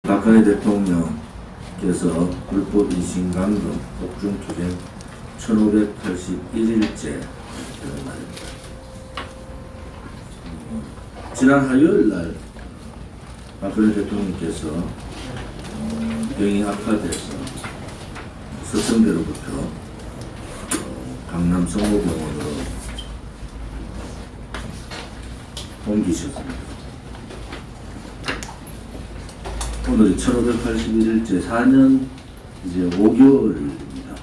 박근혜 대통령께서 불법 인신감금 옥중투쟁 1581일째 되는 날입니다. 지난 화요일날 박근혜 대통령께서 병이 악화돼서 서천대로부터 강남 성모병원으로 옮기셨습니다. 오늘이 1581일째 4년 이제 5개월입니다.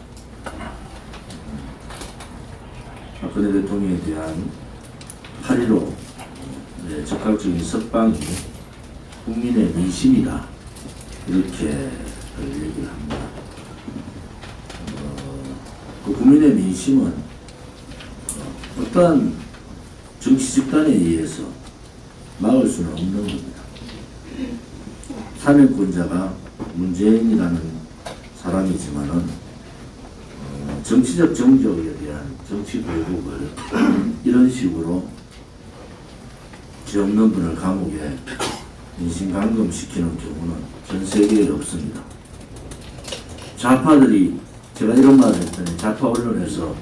박근혜 대통령에 대한 8.15 적극적인 석방이 국민의 민심이다, 이렇게 얘기를 합니다. 그 국민의 민심은 어떠한 정치 집단에 의해서 막을 수는 없는 겁니다. 사명권자가 문재인이라는 사람이지만은 정치적 정적에 대한 정치 보복을 이런 식으로 죄 없는 분을 감옥에 인신감금시키는 경우는 전 세계에 없습니다. 좌파들이, 제가 이런 말을 했더니 좌파 언론에서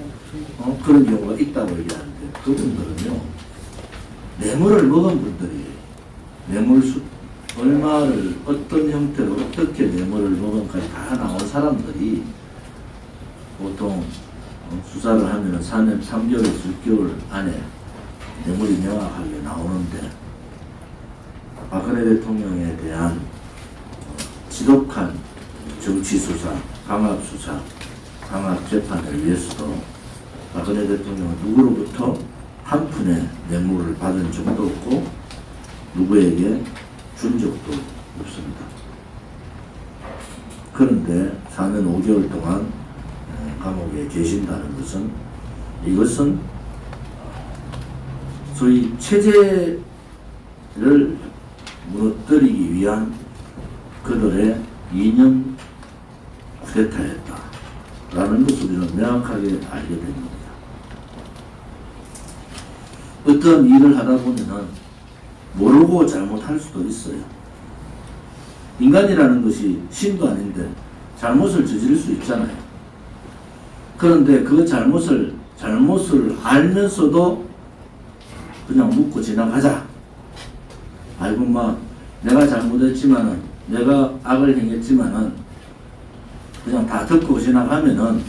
그런 경우가 있다고 얘기하는데, 그분들은요 뇌물을 먹은 분들이 얼마를 어떤 형태로 어떻게 뇌물을 먹은까지 다 나온 사람들이 보통 수사를 하면 3개월에서 6개월 안에 뇌물이 명확하게 나오는데, 박근혜 대통령에 대한 지독한 정치수사, 강압수사, 강압재판을 위해서도 박근혜 대통령은 누구로부터 한 푼의 뇌물을 받은 적도 없고 누구에게 준 적도 없습니다. 그런데 4년 5개월 동안 감옥에 계신다는 것은, 이것은 소위 체제를 무너뜨리기 위한 그들의 이념 쿠데타였다라는 것을 우리는 명확하게 알게 됩니다. 어떤 일을 하다 보면은 모르고 잘못할 수도 있어요. 인간이라는 것이 신도 아닌데 잘못을 저지를 수 있잖아요. 그런데 그 잘못을 알면서도 그냥 묻고 지나가자. 아이고 내가 잘못했지만은, 내가 악을 행했지만은 그냥 다 듣고 지나가면은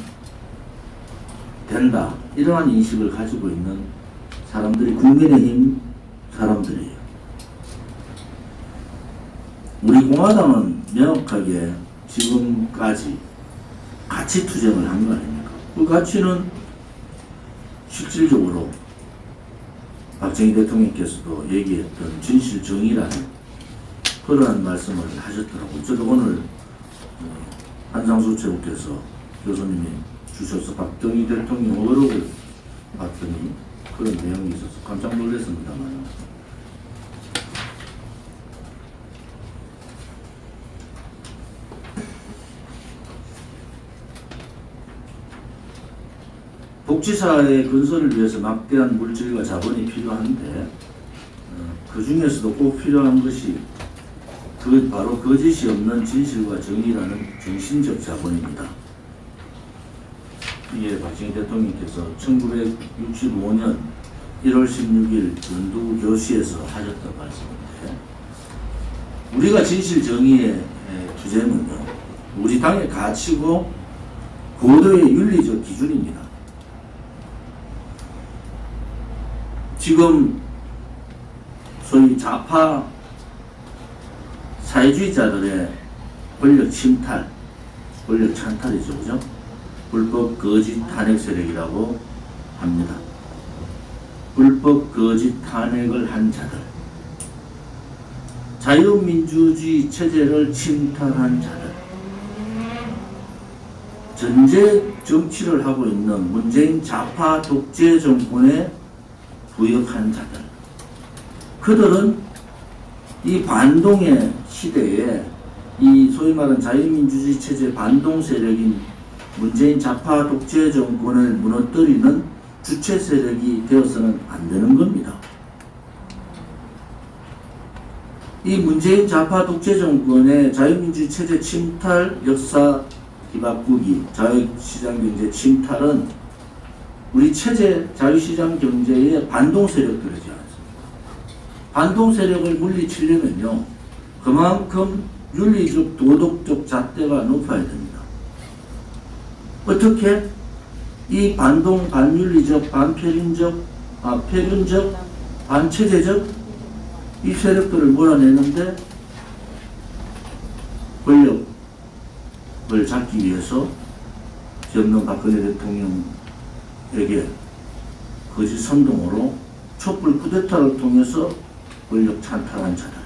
된다, 이러한 인식을 가지고 있는 사람들이 국민의힘 사람들이에요. 우리 공화당은 명확하게 지금까지 가치 투쟁을 한 거 아닙니까? 그 가치는 실질적으로 박정희 대통령께서도 얘기했던 진실정의라는 그러한 말씀을 하셨더라고요. 저도 오늘 한상수 최고께서 교수님이 주셔서 박정희 대통령 어록을 봤더니 그런 내용이 있어서 깜짝 놀랐습니다만, 복지사의 건설을 위해서 막대한 물질과 자본이 필요한데, 그 중에서도 꼭 필요한 것이 바로 거짓이 없는 진실과 정의라는 정신적 자본입니다. 이게 박정희 대통령께서 1965년 1월 16일 전두 교시에서 하셨던 말씀인데, 우리가 진실 정의의 투쟁은요, 우리 당의 가치고 고도의 윤리적 기준입니다. 지금 소위 좌파 사회주의자들의 권력 침탈, 권력 찬탈이죠, 그죠? 불법 거짓 탄핵 세력이라고 합니다. 불법 거짓 탄핵을 한 자들, 자유민주주의 체제를 침탈한 자들, 전제 정치를 하고 있는 문재인 좌파 독재 정권에 부역한 자들, 그들은 이 반동의 시대에 이 소위 말하는 자유민주주의 체제 반동 세력인 문재인 좌파 독재 정권을 무너뜨리는 주체 세력이 되어서는 안 되는 겁니다. 이 문재인 좌파 독재 정권의 자유민주주의 체제 침탈, 역사 뒤바꾸기, 자유시장 경제 침탈은 우리 체제 자유시장 경제의 반동 세력들이지 않습니까? 반동 세력을 물리치려면요, 그만큼 윤리적, 도덕적 잣대가 높아야 됩니다. 어떻게? 이 반동, 반윤리적, 반표준적, 표준적, 반체제적 이 세력들을 몰아내는데 권력을 잡기 위해서 없는 박근혜 대통령에게 거짓 선동으로 촛불 쿠데타를 통해서 권력 찬탈한 자들,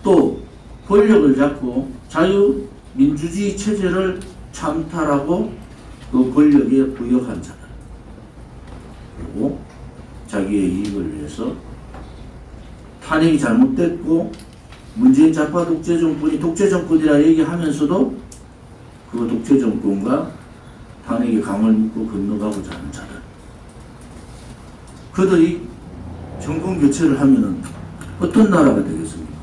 또 권력을 잡고 자유민주주의 체제를 참탈하고 그 권력에 부역한 자들, 그리고 자기의 이익을 위해서 탄핵이 잘못됐고 문재인 좌파 독재 정권이 독재 정권이라 얘기하면서도 그 독재 정권과 탄핵의 강을 묶고 건너가고자 하는 자들, 그들이 정권 교체를 하면은 어떤 나라가 되겠습니까?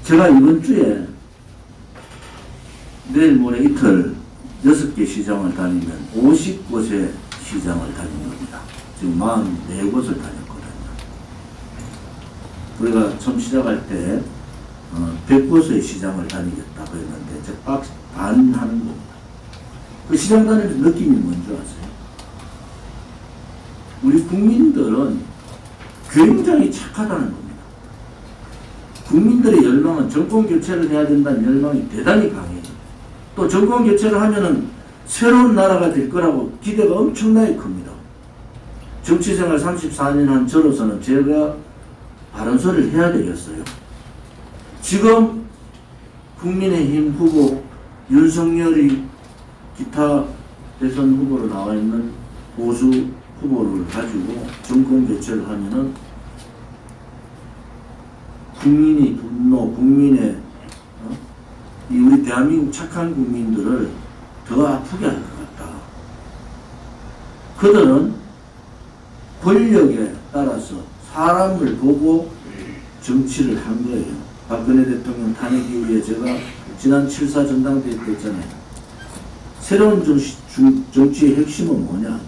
제가 이번 주에 내일 모레 이틀 6개 시장을 다니면 50곳의 시장을 다닌 겁니다. 지금 44곳을 다녔거든요. 우리가 처음 시작할 때 100곳의 시장을 다니겠다고 했는데 이제 반 하는 겁니다. 그 시장 다니면서 느낌이 뭔지 아세요? 우리 국민들은 굉장히 착하다는 겁니다. 국민들의 열망은 정권 교체를 해야 된다는 열망이 대단히 강해요. 또 정권 교체를 하면은 새로운 나라가 될 거라고 기대가 엄청나게 큽니다. 정치생활 34년 한 저로서는 제가 바른 소리를 해야 되겠어요. 지금 국민의힘 후보 윤석열이 기타 대선 후보로 나와 있는 보수 후보를 가지고 정권 교체를 하면은 국민의 분노, 국민의 이 우리 대한민국 착한 국민들을 더 아프게 할 것 같다. 그들은 권력에 따라서 사람을 보고 정치를 한 거예요. 박근혜 대통령 탄핵 이후에 제가 지난 7.4 전당대회 때 했잖아요. 새로운 정치의 핵심은 뭐냐?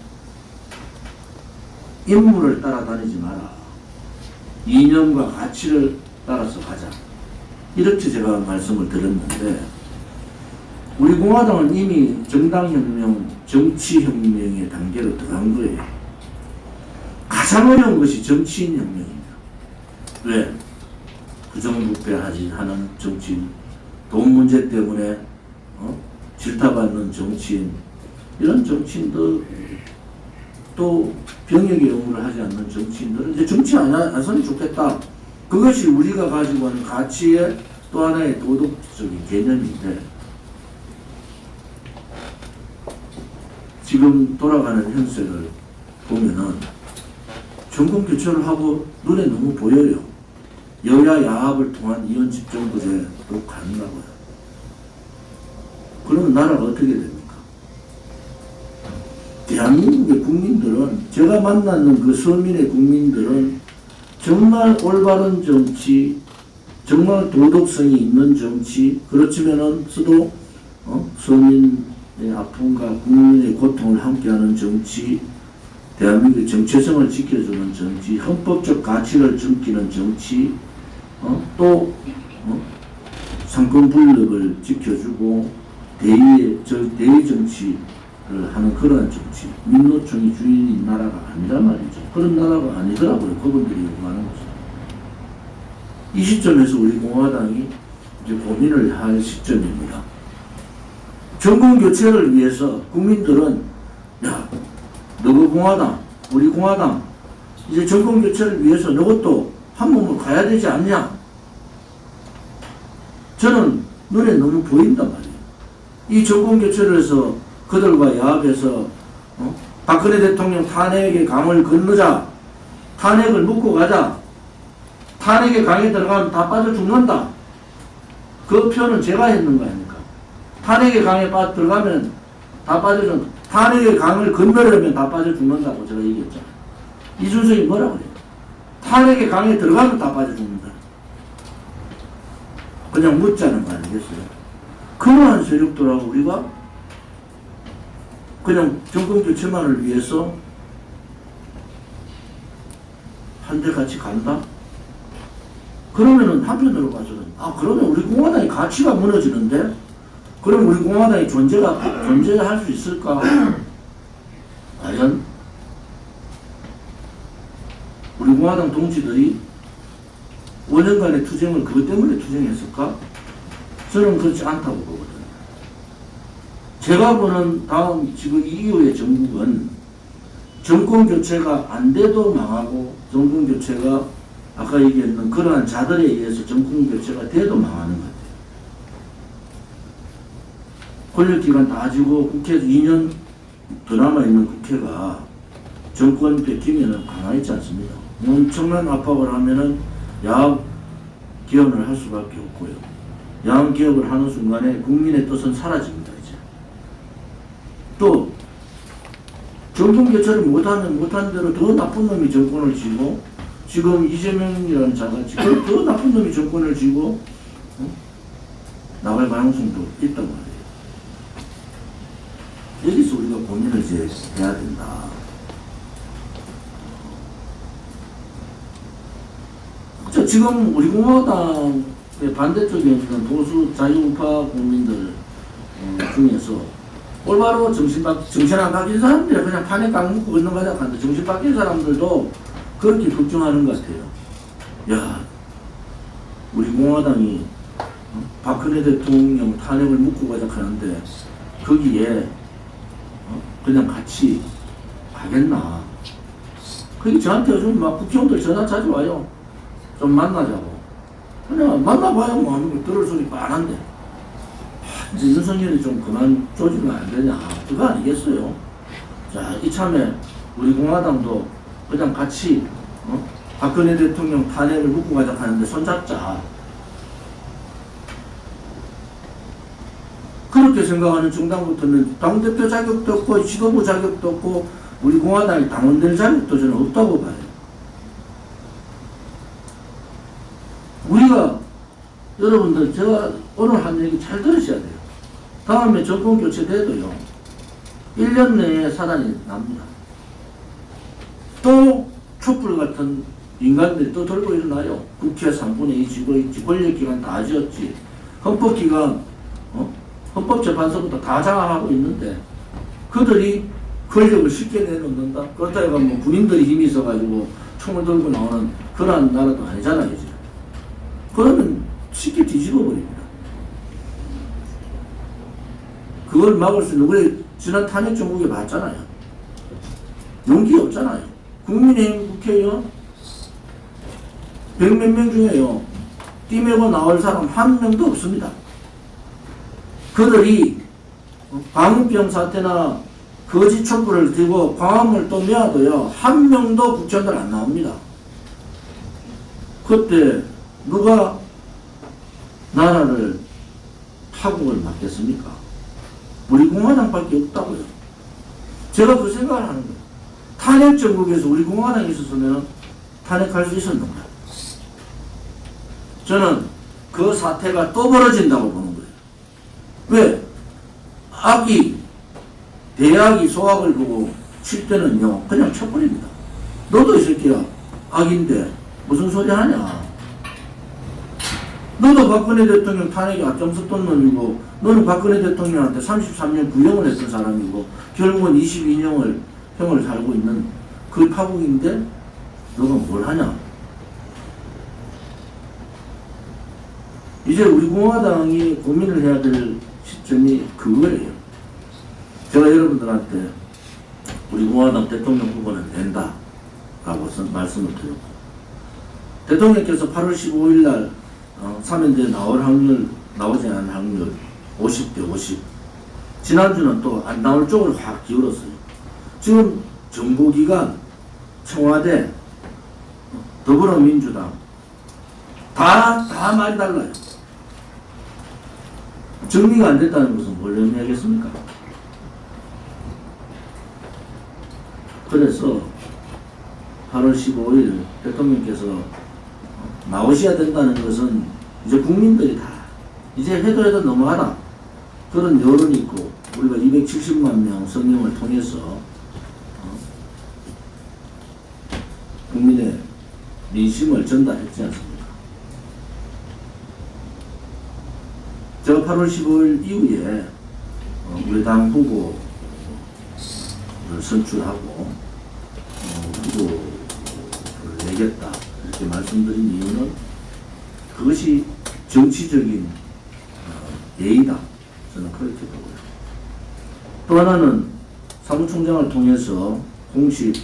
인물을 따라다니지 마라. 이념과 가치를 따라서 가자. 이렇게 제가 말씀을 드렸는데, 우리 공화당은 이미 정당혁명, 정치혁명의 단계로 들어간 거예요. 가장 어려운 것이 정치인혁명입니다. 왜? 부정부패하지 하는 정치인, 돈 문제 때문에 질타받는 정치인, 이런 정치인들, 또 병역의 의무를 하지 않는 정치인들은 이제 정치 안 해서는 좋겠다. 그것이 우리가 가지고 있는 가치의 또 하나의 도덕적인 개념인데, 지금 돌아가는 현세를 보면은 정권 교체를 하고 눈에 너무 보여요. 여야 야합을 통한 이원 집정부제로 가는다고요. 그러면 나라가 어떻게 됩니까? 대한민국의 국민들은, 제가 만나는 그 서민의 국민들은 정말 올바른 정치, 정말 도덕성이 있는 정치, 그렇지만서도 서민의 아픔과 국민의 고통을 함께하는 정치, 대한민국의 정체성을 지켜주는 정치, 헌법적 가치를 지키는 정치, 또 상권 분립을 지켜주고 대의 정치를 하는 그러한 정치, 민노총이 주인인 나라가 아니란 말이죠. 그런 나라가 아니더라고요. 그분들이 요구하는 것은. 이 시점에서 우리 공화당이 이제 고민을 할 시점입니다. 정권 교체를 위해서 국민들은, 야, 너그 공화당, 우리 공화당, 이제 정권 교체를 위해서 너것도 한 몸을 가야 되지 않냐? 저는 눈에 너무 보인단 말이에요. 이 정권 교체를 해서 그들과 야합해서 박근혜 대통령 탄핵의 강을 건너자, 탄핵을 묶고 가자, 탄핵의 강에 들어가면 다 빠져 죽는다. 그 표현은 제가 했는 거 아닙니까? 탄핵의 강에 들어가면 다 빠져 죽는다. 탄핵의 강을 건너려면 다 빠져 죽는다고 제가 얘기했잖아요. 이준석이 뭐라고 그래요? 탄핵의 강에 들어가면 다 빠져 죽는다. 그냥 묻자는 거 아니겠어요? 그러한 세력들하고 우리가 그냥 정권 교체만을 위해서 한데 같이 간다? 그러면은 한편으로 봐서는 그러면 우리 공화당의 가치가 무너지는데? 그럼 우리 공화당의 존재할 수 있을까? 과연 우리 공화당 동지들이 5년간의 투쟁을 그것 때문에 투쟁했을까? 저는 그렇지 않다고 보거든요. 제가 보는 다음 지금 이후의 정국은 정권 교체가 안 돼도 망하고 정권 교체가 아까 얘기했던 그러한 자들에 의해서 정권 교체가 돼도 망하는 것 같아요. 권력기간 다 지고 국회에서 2년 더 남아있는 국회가 정권 뺏기면은 가만히 있지 않습니다. 엄청난 압박을 하면은 야합 개헌을 할 수밖에 없고요. 야합 개혁을 하는 순간에 국민의 뜻은 사라집니다. 이제 또 정권 교체를 못하면 못한 대로 더 나쁜 놈이 정권을 쥐고 지금 이재명이라는 자가 지금 더 나쁜 놈이 정권을 쥐고 나갈 가능성도 있단 말이에요. 여기서 우리가 고민을 이제 해야 된다. 지금 우리 공화당의 반대쪽에 있는 보수 자유우파 국민들 중에서 올바로 정신 안 바뀐 사람들이 그냥 판에 깡 묶고 건너가자 하는데 정신 바뀐 사람들도 그렇게 걱정하는 것 같아요. 야, 우리 공화당이 박근혜 대통령 탄핵을 묶고 가자 하는데 거기에 그냥 같이 가겠나. 그게 저한테 요즘 막 국회의원들 전화 자주 와요. 좀 만나자고. 그냥 만나봐야 뭐 하는 거 들을 소리 뻔한데. 이제 윤석열이 좀 그만 조지면 안 되냐. 그거 아니겠어요. 자, 이참에 우리 공화당도 그냥 같이 박근혜 대통령 탄핵을 묶고 가자 하는데 손잡자. 그렇게 생각하는 정당부터는 당대표 자격도 없고 지도부 자격도 없고 우리 공화당이 당원될 자격도 저는 없다고 봐요. 우리가 여러분들 제가 오늘 한 얘기 잘 들으셔야 돼요. 다음에 정권 교체돼도요 1년 내에 사단이 납니다. 또 촛불 같은 인간들이 또 들고 일어나요. 국회 3분의 2 쥐고 있지, 권력기관 다 지었지, 헌법기관 헌법재판소부터 다 장악하고 있는데 그들이 권력을 쉽게 내놓는다? 그렇다 해가 뭐 군인들이 힘이 있어가지고 총을 들고 나오는 그런 나라도 아니잖아요. 이제. 그러면 쉽게 뒤집어 버립니다. 그걸 막을 수 있는, 우리 지난 탄핵 정국에 봤잖아요. 용기 없잖아요. 국민의힘 국회의원 100몇 명 중에요 띠매고 나올 사람 한 명도 없습니다. 그들이 광우병 사태나 거짓 촛불을 들고 광화문을 또 메아도요 한 명도 국회의원들 안 나옵니다. 그때 누가 나라를 타국을 맡겠습니까? 우리 공화당밖에 없다고요. 제가 그 생각을 하는 거예요. 탄핵 정국에서 우리 공화당이 있었으면 탄핵할 수 있었는가? 저는 그 사태가 또 벌어진다고 보는 거예요. 왜? 대학이 소학을 보고 칠 때는요 그냥 쳐버립니다. 너도 이 새끼야 악인데 무슨 소리 하냐. 너도 박근혜 대통령 탄핵에 앞장섰던 놈이고 너는 박근혜 대통령한테 33년 구형을 했던 사람이고 결국은 22년을 형을 살고 있는 그 파국인데 너가 뭘 하냐. 이제 우리 공화당이 고민을 해야 될 시점이 그거예요. 제가 여러분들한테 우리 공화당 대통령 후보는 된다 라고 말씀을 드렸고 대통령께서 8월 15일 날 사면대에 나오지 않은 확률 50대 50. 지난주는 또 안 나올 쪽으로 확 기울었어요. 지금 정보기관, 청와대, 더불어민주당 다 말이 달라요. 정리가 안 됐다는 것은 뭘 의미하겠습니까? 그래서 8월 15일 대통령께서 나오셔야 된다는 것은 이제 국민들이 다 이제 해도 넘어가라 그런 여론이 있고 우리가 270만 명 성명을 통해서 국민의 민심을 전달했지 않습니까? 제가 8월 15일 이후에 우리 당 후보를 선출하고 후보를 내겠다 이렇게 말씀드린 이유는 그것이 정치적인 예의다. 저는 그렇게 보고요. 또 하나는 사무총장을 통해서 공식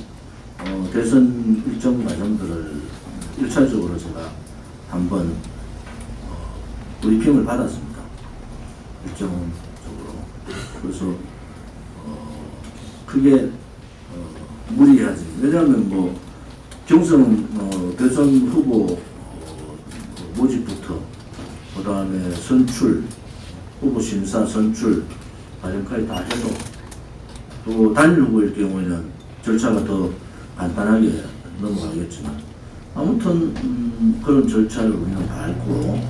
대선 일정 과정들을 1차적으로 제가 한번 브리핑을 받았습니다. 일정적으로. 그래서 크게 무리하지. 왜냐하면 뭐 경선 대선 후보 모집부터 그 다음에 선출 후보 심사 선출 과정까지 다 해도 또 단일 후보일 경우에는 절차가 더 간단하게 넘어가겠지만 아무튼 그런 절차를 우리는 밟고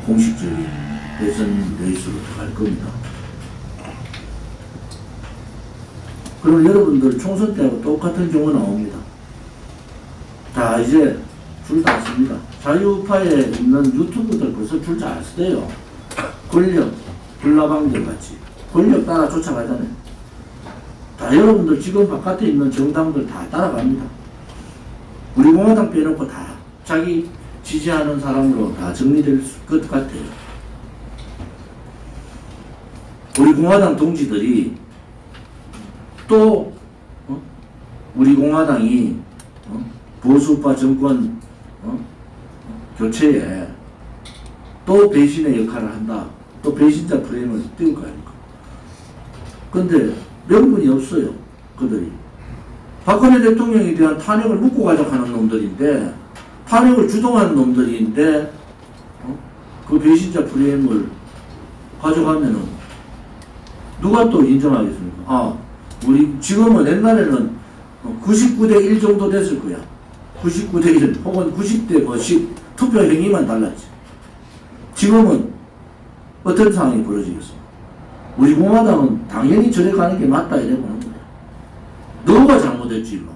공식적인 대선 레이스로 갈 겁니다. 그럼 여러분들 총선 때하고 똑같은 경우 나옵니다. 다 이제 줄 다 씁니다. 자유파에 있는 유튜브들 벌써 줄 잘 쓰대요. 권력, 불나방들 같이. 권력 따라 쫓아가잖아요. 다 여러분들 지금 바깥에 있는 정당들 다 따라갑니다. 우리 공화당 빼놓고 다 자기 지지하는 사람으로 다 정리될 것 같아요. 우리 공화당 동지들이 또 우리 공화당이 보수파 정권 교체에 또 배신의 역할을 한다. 또 배신자 프레임을 띄울 거 아닙니까? 근데 명분이 없어요. 그들이. 박근혜 대통령에 대한 탄핵을 묻고 가져가는 놈들인데 탄핵을 주동하는 놈들인데 그 배신자 프레임을 가져가면은 누가 또 인정하겠습니까? 아, 우리 지금은 옛날에는 99대 1 정도 됐을 거야. 99대 1 혹은 90대 뭐 10 투표 행위만 달랐지. 지금은 어떤 상황이 벌어지겠어? 우리 공화당은 당연히 저래 가는 게 맞다 이래 보는 거야. 너가 잘못했지 뭐.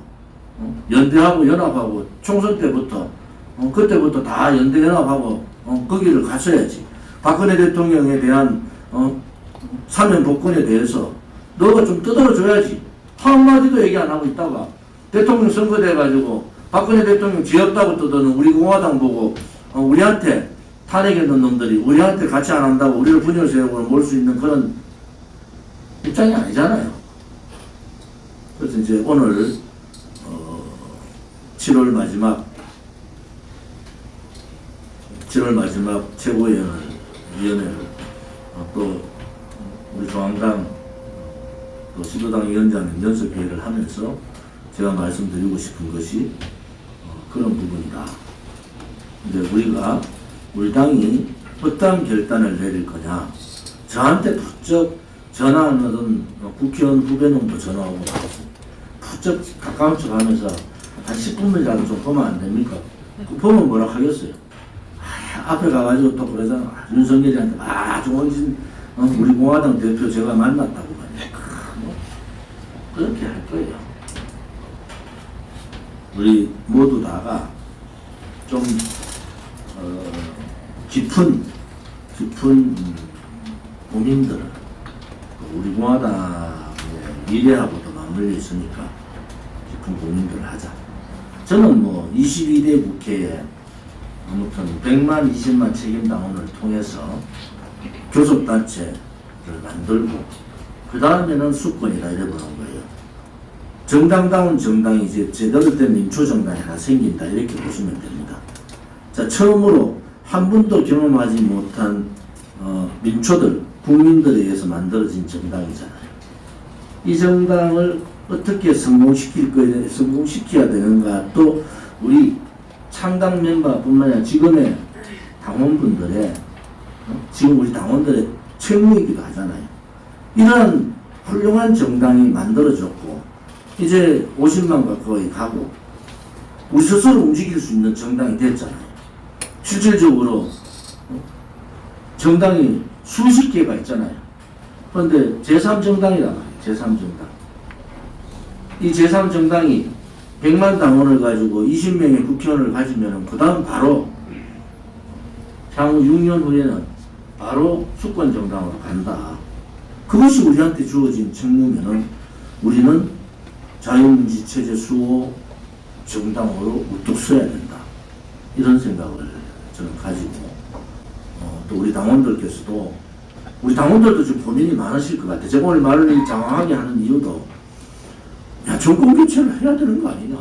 연대하고 연합하고 총선 때부터 그때부터 다 연대 연합하고 거기를 갔어야지. 박근혜 대통령에 대한 사면 복권에 대해서 너가 좀 떠들어줘야지. 한마디도 얘기 안 하고 있다가 대통령 선거돼 가지고 박근혜 대통령 지었다고 떠드는 우리 공화당 보고 우리한테 탄핵했는 놈들이 우리한테 같이 안 한다고 우리를 분열 세력으로 몰 수 있는 그런 입장이 아니잖아요. 그래서 이제 오늘 7월 마지막 최고위원회를 또 우리 중앙당 또 시도당 위원장님 연석회의를 하면서 제가 말씀드리고 싶은 것이 그런 부분이다. 이제 우리 당이 어떠한 결단을 내릴 거냐. 저한테 부쩍 전화하는 국회의원 후배놈도 전화오고 나왔어요. 부쩍 가까운 척 하면서 한 10분이라도 좀 보면 안 됩니까? 보면 뭐라 하겠어요? 앞에 가가지고 또 그러잖아. 윤석열이한테 좋은 우리 공화당 대표 제가 만났다고 말이야. 그렇게 할 거예요. 우리 모두 다가 좀 깊은 고민들을 우리 공화당의 미래하고도 맞물려 있으니까 깊은 고민들을 하자. 저는 뭐 22대 국회에 아무튼 100만 20만 책임당원을 통해서 교섭단체를 만들고 그 다음에는 수권이다 이래 보는 거예요. 정당다운 정당이 이제 제대로 된 민초정당이 하나 생긴다 이렇게 보시면 됩니다. 자, 처음으로 한 번도 경험하지 못한 민초들, 국민들에 의해서 만들어진 정당이잖아요. 이 정당을 어떻게 성공시켜야 되는가, 또 우리 창당 멤버뿐만 아니라 지금의 당원분들의 지금 우리 당원들의 책무이기도 하잖아요. 이러한 훌륭한 정당이 만들어졌고 이제 50만 가까이 가고 우리 스스로 움직일 수 있는 정당이 됐잖아요. 실질적으로 정당이 수십 개가 있잖아요. 그런데 제3정당이란 말이에요. 제3정당. 이 제3정당이 100만 당원을 가지고 20명의 국회의원을 가지면 그 다음 바로 향후 6년 후에는 바로 수권정당으로 간다. 그것이 우리한테 주어진 책무면은 우리는 자유민주 체제 수호 정당으로 우뚝 서야 된다. 이런 생각을 저는 가지고 또 우리 당원들께서도 우리 당원들도 좀 고민이 많으실 것 같아요. 제가 오늘 말을 장황하게 하는 이유도 야 정권 교체를 해야 되는 거 아니냐.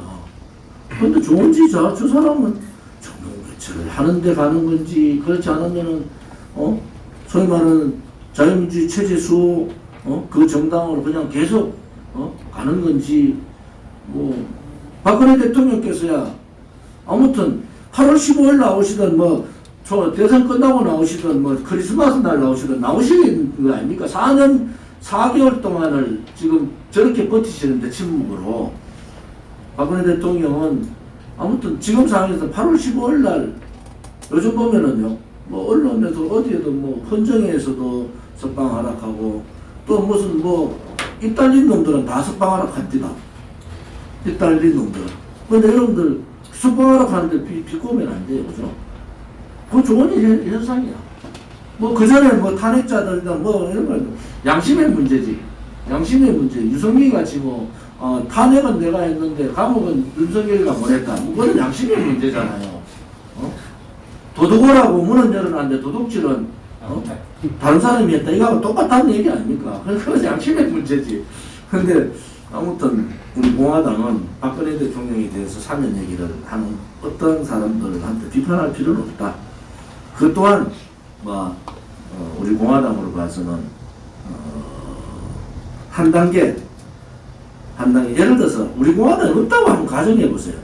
그런데 좋은지 저 사람은 정권 교체를 하는데 가는 건지 그렇지 않으면은 소위 말하는 자유민주주의 체제 수호 그 정당으로 그냥 계속 가는 건지 뭐 박근혜 대통령께서야 아무튼 8월 15일 나오시던 저 대선 끝나고 나오시던 크리스마스 날 나오시던 나오시는 거 아닙니까? 4년 4개월 동안을 지금 저렇게 버티시는데 침묵으로 박근혜 대통령은 아무튼 지금 상황에서 8월 15일 날 요즘 보면은요 언론에서 어디에도 헌정에서도 석방 하락하고 또 무슨 입 달린 놈들은 다 석방 하락합니다. 입 달린 놈들은. 근데 여러분들 석방 하락하는데 비꼬면 안 돼요. 그죠? 그거 좋은 현상이야. 그 전에 탄핵자들이나 이런 거 양심의 문제지. 양심의 문제. 유성민 같이 탄핵은 내가 했는데 감옥은 윤석열이가 못했다. 그건 양심의 문제잖아요. 도둑오라고 문은 열어놨는데 도둑질은 다른 사람이 했다. 이거하고 똑같다는 얘기 아닙니까? 그건 양심의 문제지. 근데 아무튼 우리 공화당은 박근혜 대통령에 대해서 사면 얘기를 하는 어떤 사람들한테 비판할 필요는 없다. 그 또한 우리 공화당으로 봐서는 한 단계 예를 들어서 우리 공화당이 없다고 한번 가정해 보세요.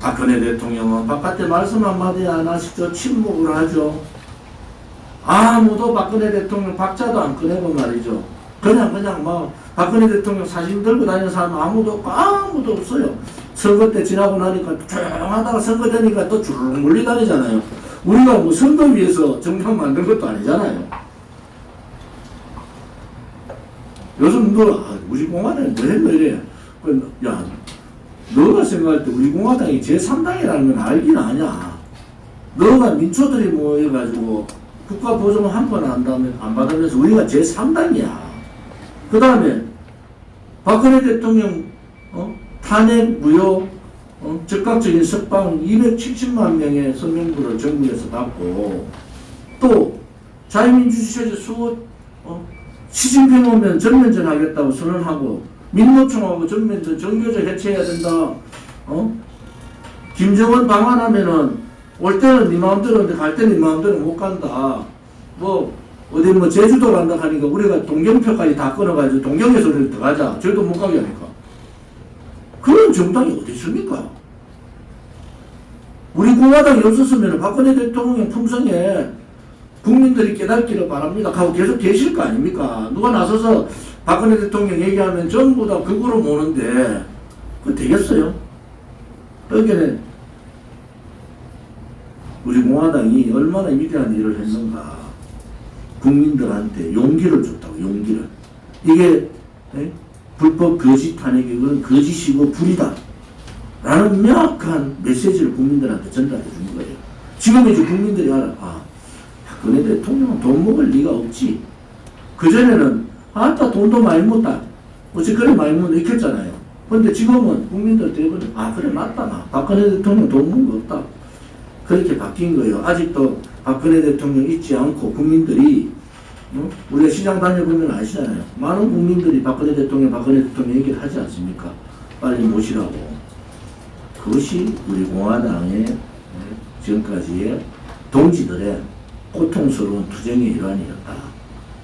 박근혜 대통령은 바깥에 말씀 한마디 안 하시죠. 침묵을 하죠. 아무도 박근혜 대통령 박자도 안 꺼내고 말이죠. 그냥 박근혜 대통령 사진 들고 다니는 사람 아무도 없어요. 선거 때 지나고 나니까 조용하다가 선거 되니까 또 주르륵 몰리다니잖아요. 우리가 선거 위해서 정당 만든 것도 아니잖아요. 요즘 우리 공화당이 이래. 야, 너가 생각할 때 우리 공화당이 제3당이라는 건 알긴 아냐. 너가 민초들이 모여가지고 국가 보증을 한 번 안 받으면서 우리가 제3당이야. 그 다음에 박근혜 대통령 탄핵 무효 즉각적인 석방 270만 명의 서명부를 전국에서 받고 또 자유민주주의 수호 시진핑 오면 전면전 하겠다고 선언하고 민노총하고 전면전 정교조 해체해야 된다. 김정은 방한하면은 올 때는 네 마음대로인데 갈 때는 네 마음대로 못 간다. 어디 제주도 간다 하니까 우리가 동경표까지 다 끊어가지고 동경에서 우리를 들어가자. 저희도 못 가게 하니까. 그런 정당이 어디 있습니까? 우리 공화당이 없었으면 박근혜 대통령 품성에 국민들이 깨닫기를 바랍니다 하고 계속 계실 거 아닙니까? 누가 나서서 박근혜 대통령 얘기하면 전부 다 극으로 모는데 그거 되겠어요? 여기는 우리 공화당이 얼마나 위대한 일을 했는가. 국민들한테 용기를 줬다고. 용기를. 이게 불법 거짓 탄핵이 그건 거짓이고 불이다 라는 명확한 메시지를 국민들한테 전달해 준 거예요. 지금 이제 국민들이 알아. 박근혜 대통령은 돈 먹을 리가 없지. 그전에는 돈도 많이 묻다. 어쨌거나 많이 묻다 이렇게 했잖아요. 근데 지금은 국민들 대부분 그래 맞다. 박근혜 대통령 돈 먹은 거 없다. 그렇게 바뀐 거예요. 아직도 박근혜 대통령 잊지 않고 국민들이 우리가 시장 다녀보면 아시잖아요. 많은 국민들이 박근혜 대통령 얘기를 하지 않습니까? 빨리 모시라고. 그것이 우리 공화당의 지금까지의 동지들의 고통스러운 투쟁의 일환이었다.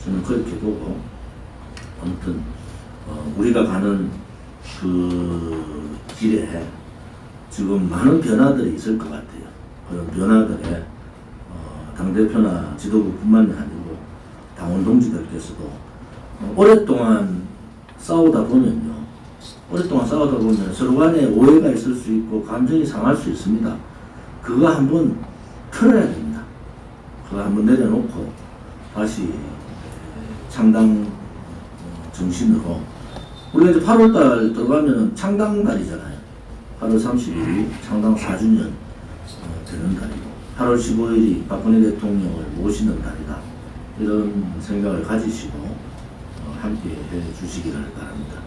저는 그렇게 보고 아무튼 우리가 가는 그 길에 지금 많은 변화들이 있을 것 같아요. 그런 변화들에 당대표나 지도부뿐만이 아니고 당원 동지들께서도 오랫동안 싸우다 보면요 오랫동안 싸우다 보면 서로 간에 오해가 있을 수 있고 감정이 상할 수 있습니다. 그거 한번 틀어야 됩니다. 그거 한번 내려놓고 다시 창당 정신으로, 우리가 이제 8월달 들어가면 창당달이잖아요. 8월 30일이 창당 4주년 되는 달이고 8월 15일이 박근혜 대통령을 모시는 달이다. 이런 생각을 가지시고 함께 해 주시기를 바랍니다.